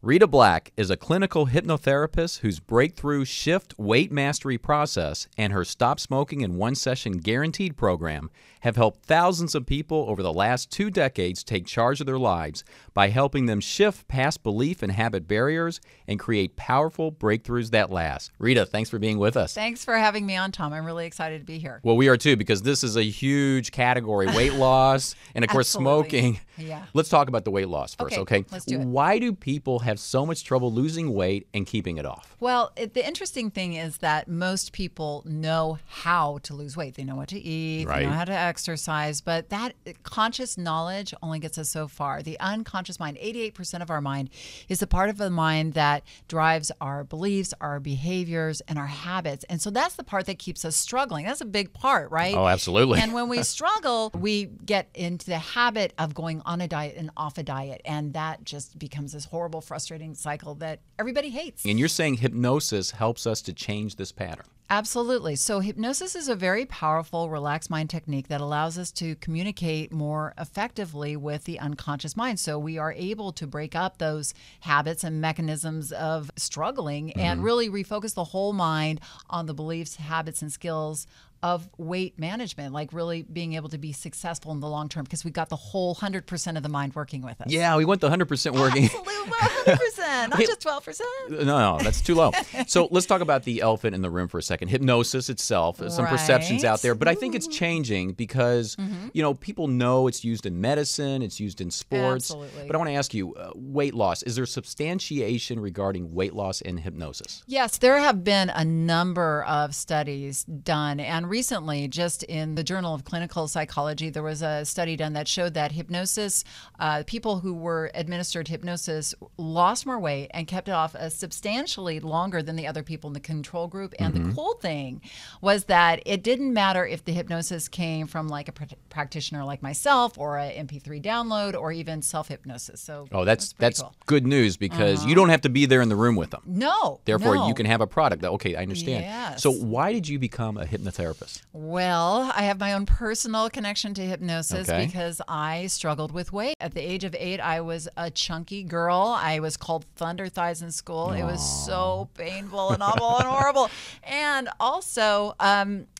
Rita Black is a clinical hypnotherapist whose breakthrough shift weight mastery process and her Stop Smoking in One Session Guaranteed program have helped thousands of people over the last 2 decades take charge of their lives by helping them shift past belief and habit barriers and create powerful breakthroughs that last. Rita, thanks for being with us. Thanks for having me on, Tom. I'm really excited to be here. Well, we are too, because this is a huge category, weight loss and, of course, smoking. Yeah. Let's talk about the weight loss first, okay? Let's do it. Why do people have so much trouble losing weight and keeping it off? Well, the interesting thing is that most people know how to lose weight. They know what to eat, Right. they know how to exercise, but that conscious knowledge only gets us so far. The unconscious mind, 88% of our mind, is the part of the mind that drives our beliefs, our behaviors, and our habits. And so that's the part that keeps us struggling. That's a big part, right? Oh, absolutely. And when we struggle, we get into the habit of going on a diet and off a diet. And that just becomes this horrible, frustrating cycle that everybody hates. And you're saying hypnosis helps us to change this pattern. Absolutely. So hypnosis is a very powerful relaxed mind technique that allows us to communicate more effectively with the unconscious mind. So we are able to break up those habits and mechanisms of struggling and really refocus the whole mind on the beliefs, habits, and skills of weight management, like really being able to be successful in the long term, because we got the whole 100% of the mind working with us. Yeah, we want the 100% working. Absolutely, 100%, not just 12%. No, that's too low. So let's talk about the elephant in the room for a second. Hypnosis itself, some perceptions out there, but I think it's changing because, people know it's used in medicine, it's used in sports. Absolutely. But I want to ask you, weight loss, is there substantiation regarding weight loss and hypnosis? Yes, there have been a number of studies done, and recently, just in the Journal of Clinical Psychology, there was a study done that showed that hypnosis, people who were administered hypnosis lost more weight and kept it off substantially longer than the other people in the control group. And the cool thing was that it didn't matter if the hypnosis came from like a practitioner like myself or an MP3 download or even self-hypnosis. So that's cool. good news, because you don't have to be there in the room with them. No. Therefore, no. you can have a product that, okay, I understand. Yes. So why did you become a hypnotherapist? Well, I have my own personal connection to hypnosis Okay. because I struggled with weight. At the age of 8, I was a chunky girl. I was called Thunder Thighs in school. It was so painful and awful and horrible. And also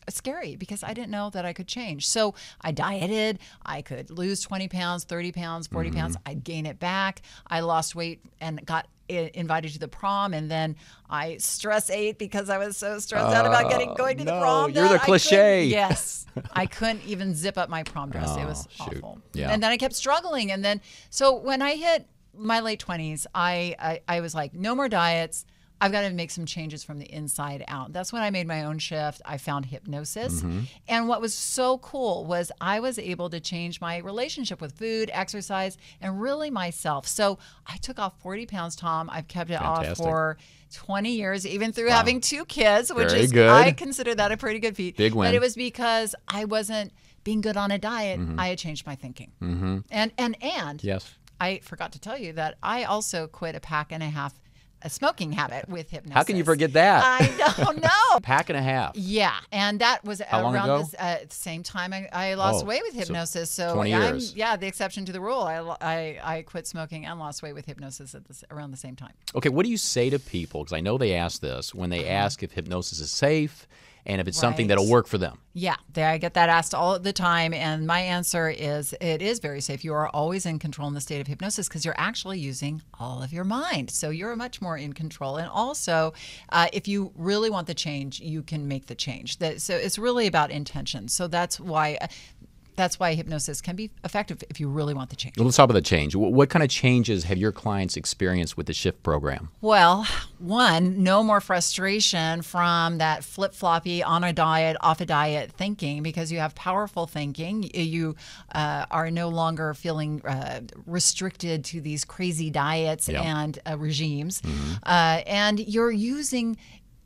scary, because I didn't know that I could change. So I dieted. I could lose 20 pounds, 30 pounds, 40 pounds. I'd gain it back. I lost weight and got invited to the prom, and then I stress ate because I was so stressed out about going to the prom. You're the cliche. Yes. I couldn't even zip up my prom dress. It was awful. Yeah. And then I kept struggling. And then, so when I hit my late 20s, I was like, no more diets. I've got to make some changes from the inside out. That's when I made my own shift. I found hypnosis. And what was so cool was I was able to change my relationship with food, exercise, and really myself. So I took off 40 pounds, Tom. I've kept it off for 20 years, even through having 2 kids, which Very is, good. I consider that a pretty good feat. Big win. But it was because I wasn't being good on a diet. I had changed my thinking. And Yes. I forgot to tell you that I also quit a pack and a half a smoking habit with hypnosis. How can you forget that? I don't know. Pack and a half. Yeah, and that was long around ago? the same time I lost weight with so hypnosis. So 20 years. I'm the exception to the rule. I quit smoking and lost weight with hypnosis at around the same time. Okay, what do you say to people? Because I know they ask this when they ask if hypnosis is safe and if it's something Right. that'll work for them. Yeah, I get that asked all the time, and my answer is it is very safe. You are always in control in the state of hypnosis because you're actually using all of your mind. So you're much more in control. And also, if you really want the change, you can make the change. So it's really about intention. So that's why hypnosis can be effective if you really want the change. Well, let's talk about the change. What kind of changes have your clients experienced with the SHIFT program? Well, one, no more frustration from that flip-floppy on a diet, off a diet thinking, because you have powerful thinking. You are no longer feeling restricted to these crazy diets and regimes. And you're using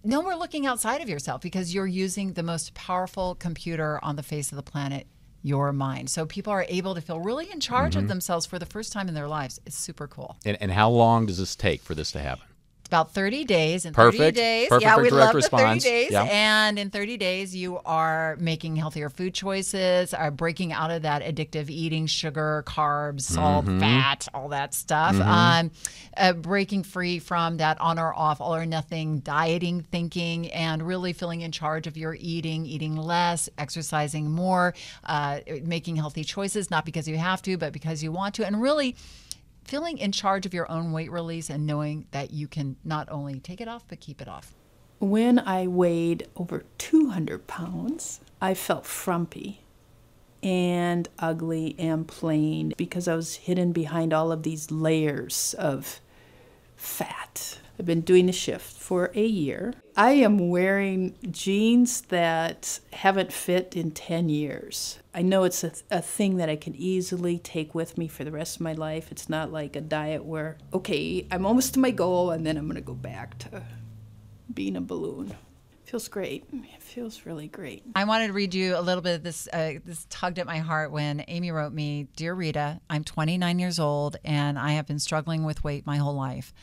no more looking outside of yourself because you're using the most powerful computer on the face of the planet, your mind. So people are able to feel really in charge of themselves for the first time in their lives. It's super cool. And how long does this take for this to happen? about 30 days. In 30 Perfect. days, Perfect yeah, for we direct love response. the 30 days. Yeah. And in 30 days, you are making healthier food choices, are breaking out of that addictive eating, sugar, carbs, salt, fat, all that stuff. Breaking free from that on or off, all or nothing dieting thinking, and really feeling in charge of your eating less, exercising more, making healthy choices, not because you have to, but because you want to, and really feeling in charge of your own weight release and knowing that you can not only take it off, but keep it off. When I weighed over 200 pounds, I felt frumpy and ugly and plain because I was hidden behind all of these layers of fat. I've been doing the shift for a year. I am wearing jeans that haven't fit in 10 years. I know it's a thing that I can easily take with me for the rest of my life. It's not like a diet where, okay, I'm almost to my goal and then I'm going to go back to being a balloon. Feels great. It feels really great. I wanted to read you a little bit of this. This tugged at my heart when Amy wrote me, "Dear Rita, I'm 29 years old and I have been struggling with weight my whole life.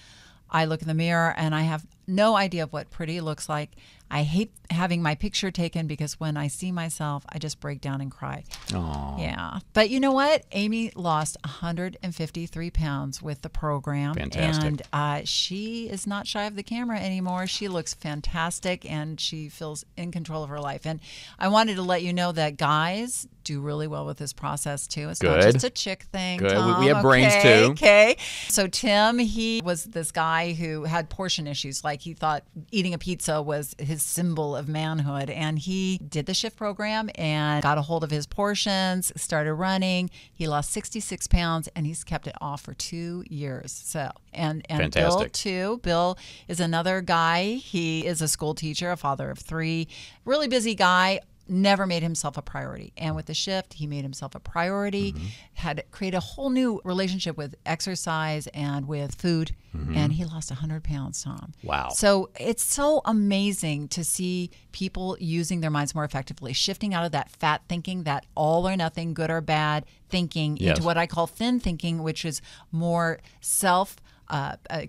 I look in the mirror and I have no idea of what pretty looks like. I hate having my picture taken because when I see myself, I just break down and cry." Aww. Yeah. But you know what? Amy lost 153 pounds with the program. Fantastic. And she is not shy of the camera anymore. She looks fantastic and she feels in control of her life. And I wanted to let you know that guys do really well with this process too. It's not Good. just a chick thing. Good. Tom. We have brains Okay, too. Okay. So Tim, he was this guy who had portion issues. Like he thought eating a pizza was his symbol of manhood. And he did the shift program and got a hold of his portions, started running. He lost 66 pounds and he's kept it off for 2 years. So, and Bill Fantastic. too. Bill is another guy. He is a school teacher, a father of 3, really busy guy. Never made himself a priority. And with the shift, he made himself a priority, had created a whole new relationship with exercise and with food. And he lost 100 pounds, Tom. Wow. So it's so amazing to see people using their minds more effectively, shifting out of that fat thinking, that all or nothing, good or bad thinking, Yes. into what I call thin thinking, which is more self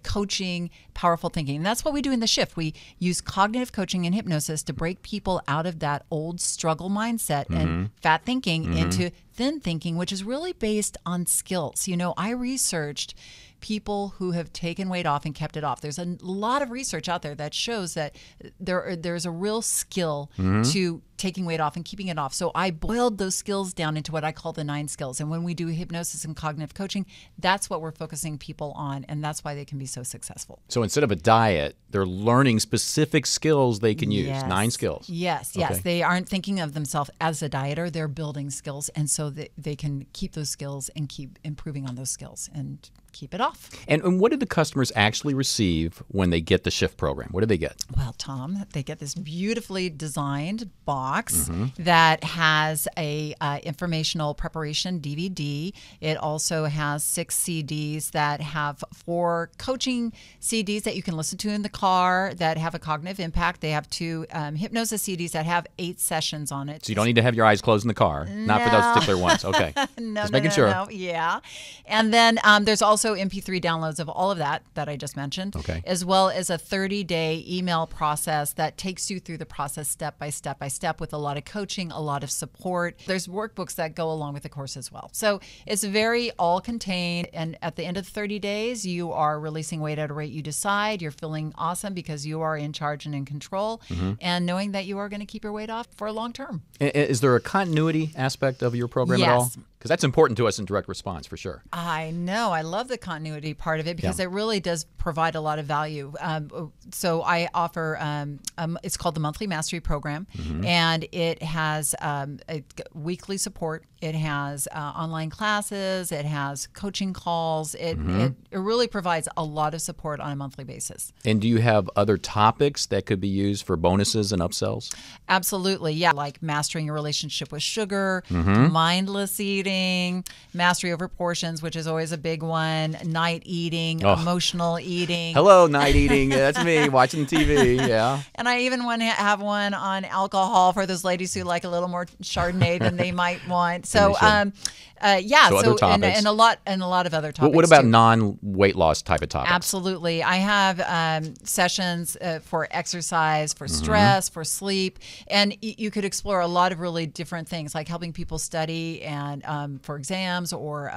coaching, powerful thinking. And that's what we do in the shift. We use cognitive coaching and hypnosis to break people out of that old struggle mindset and fat thinking into thin thinking, which is really based on skills. You know, I researched people who have taken weight off and kept it off. There's a lot of research out there that shows that there's a real skill to taking weight off and keeping it off. So I boiled those skills down into what I call the 9 skills. And when we do hypnosis and cognitive coaching, that's what we're focusing people on. And that's why they can be so successful. So instead of a diet, they're learning specific skills they can use. Yes. 9 skills. Yes. Okay. They aren't thinking of themselves as a dieter. They're building skills. And so they can keep those skills and keep improving on those skills and keep it off. And what did the customers actually receive when they get the shift program? What did they get? Well, Tom, they get this beautifully designed box that has a informational preparation DVD. It also has 6 CDs that have 4 coaching CDs that you can listen to in the car that have a cognitive impact. They have 2 hypnosis CDs that have 8 sessions on it. So you don't need to have your eyes closed in the car. Not for those No. particular ones. Okay. Just making sure. No. Yeah. And then there's also MP3 downloads of all of that I just mentioned, Okay. as well as a 30-day email process that takes you through the process step by step with a lot of coaching, a lot of support. There's workbooks that go along with the course as well. So it's very all contained. And at the end of the 30 days, you are releasing weight at a rate you decide. You're feeling awesome because you are in charge and in control, and knowing that you are going to keep your weight off for a long term. Is there a continuity aspect of your program at all? Yes. Because that's important to us in direct response for sure. I know. I love the continuity part of it because it really does provide a lot of value. So I offer, it's called the Monthly Mastery Program, and it has weekly support. It has online classes. It has coaching calls. It really provides a lot of support on a monthly basis. And do you have other topics that could be used for bonuses and upsells? Absolutely. Yeah. Like mastering your relationship with sugar, mindless eating, mastery over portions, which is always a big one, night eating, emotional eating. Hello, night eating. That's me watching TV. Yeah. And I even want to have one on alcohol for those ladies who like a little more Chardonnay than they might want. So Yeah. So other topics. And a lot of other topics. What about too. non-weight loss type of topics? Absolutely. I have sessions for exercise, for Mm-hmm. stress, for sleep, and you could explore a lot of really different things, like helping people study and for exams, or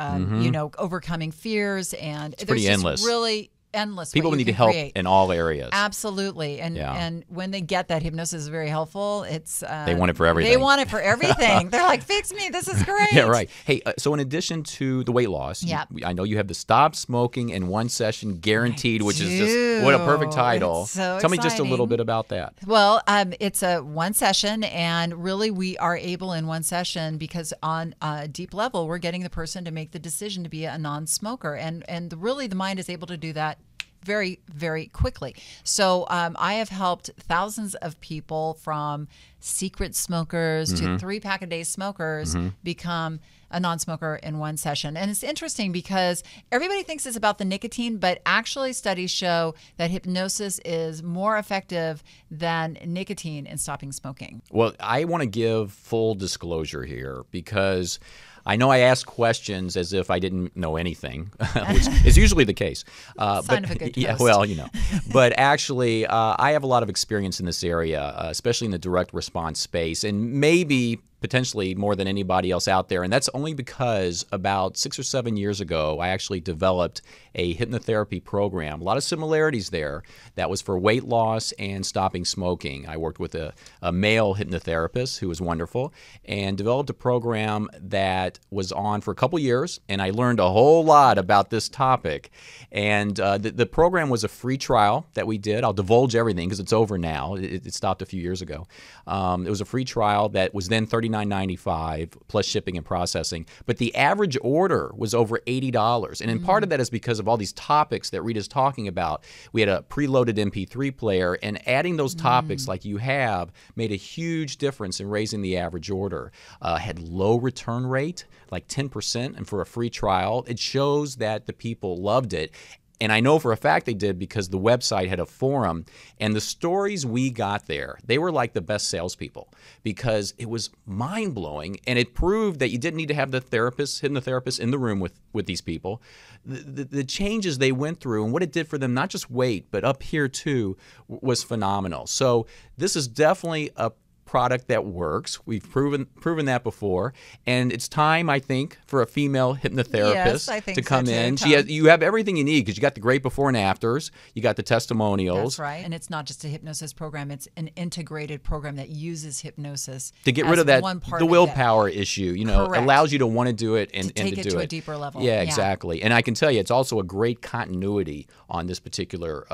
overcoming fears. And there's pretty just endless. really endless. People what you need can help create. in all areas. Absolutely, and when they get that, hypnosis is very helpful. It's They want it for everything. They want it for everything. They're like, fix me. This is great. Yeah, right. Hey, so in addition to the weight loss, Yeah. I know you have the Stop Smoking in One Session Guaranteed, which is do. just what a perfect title. It's so Tell me just a little exciting. bit about that. Well, it's a one session, and really we are able in one session, because on a deep level, we're getting the person to make the decision to be a non-smoker, and really the mind is able to do that very, very quickly. So I have helped thousands of people, from secret smokers to 3-pack-a-day smokers, become a non-smoker in one session. And it's interesting because everybody thinks it's about the nicotine, but actually studies show that hypnosis is more effective than nicotine in stopping smoking. Well, I want to give full disclosure here, because I know I ask questions as if I didn't know anything, which is usually the case. Sign of a good yeah, toast. well, But actually, I have a lot of experience in this area, especially in the direct response space, and maybe potentially more than anybody else out there. And that's only because about 6 or 7 years ago, I actually developed a hypnotherapy program. A lot of similarities there. That was for weight loss and stopping smoking. I worked with a male hypnotherapist who was wonderful, and developed a program that was on for a couple years, and I learned a whole lot about this topic. And the program was a free trial that we did. I'll divulge everything because it's over now. It stopped a few years ago. It was a free trial that was then $39.95 plus shipping and processing. But the average order was over $80. And in part of that is because of all these topics that Rita's talking about. We had a preloaded MP3 player, and adding those topics like you have made a huge difference in raising the average order. Had low return rate, like 10%, and for a free trial, it shows that the people loved it. And I know for a fact they did, because the website had a forum, and the stories we got there, they were like the best salespeople, because it was mind-blowing, and it proved that you didn't need to have the hypnotherapist in the room with these people. The changes they went through and what it did for them, not just weight, but up here too, was phenomenal. So this is definitely a product that works. We've proven that before, and it's time, I think, for a female hypnotherapist Yes, I think to so come too, in. Tom. You have everything you need, because you got the great before and afters, you got the testimonials. That's right. And it's not just a hypnosis program, it's an integrated program that uses hypnosis To get as rid of that, one part the of it. willpower issue, Correct. allows you to want to do it and take to it do to it a deeper level. Yeah, Yeah. exactly. And I can tell you, it's also a great continuity on this particular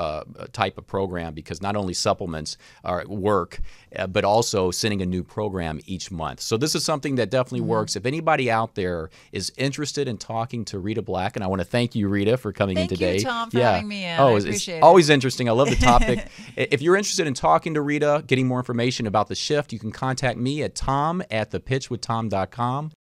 type of program, because not only supplements work, but also sending a new program each month. So this is something that definitely works. If anybody out there is interested in talking to Rita Black, and I want to thank you, Rita, for coming in Thank today. you, Tom, for having me in. Oh, I it's appreciate it. always interesting. I love the topic. If you're interested in talking to Rita, getting more information about the shift, you can contact me at tom@thepitchwithtom.com.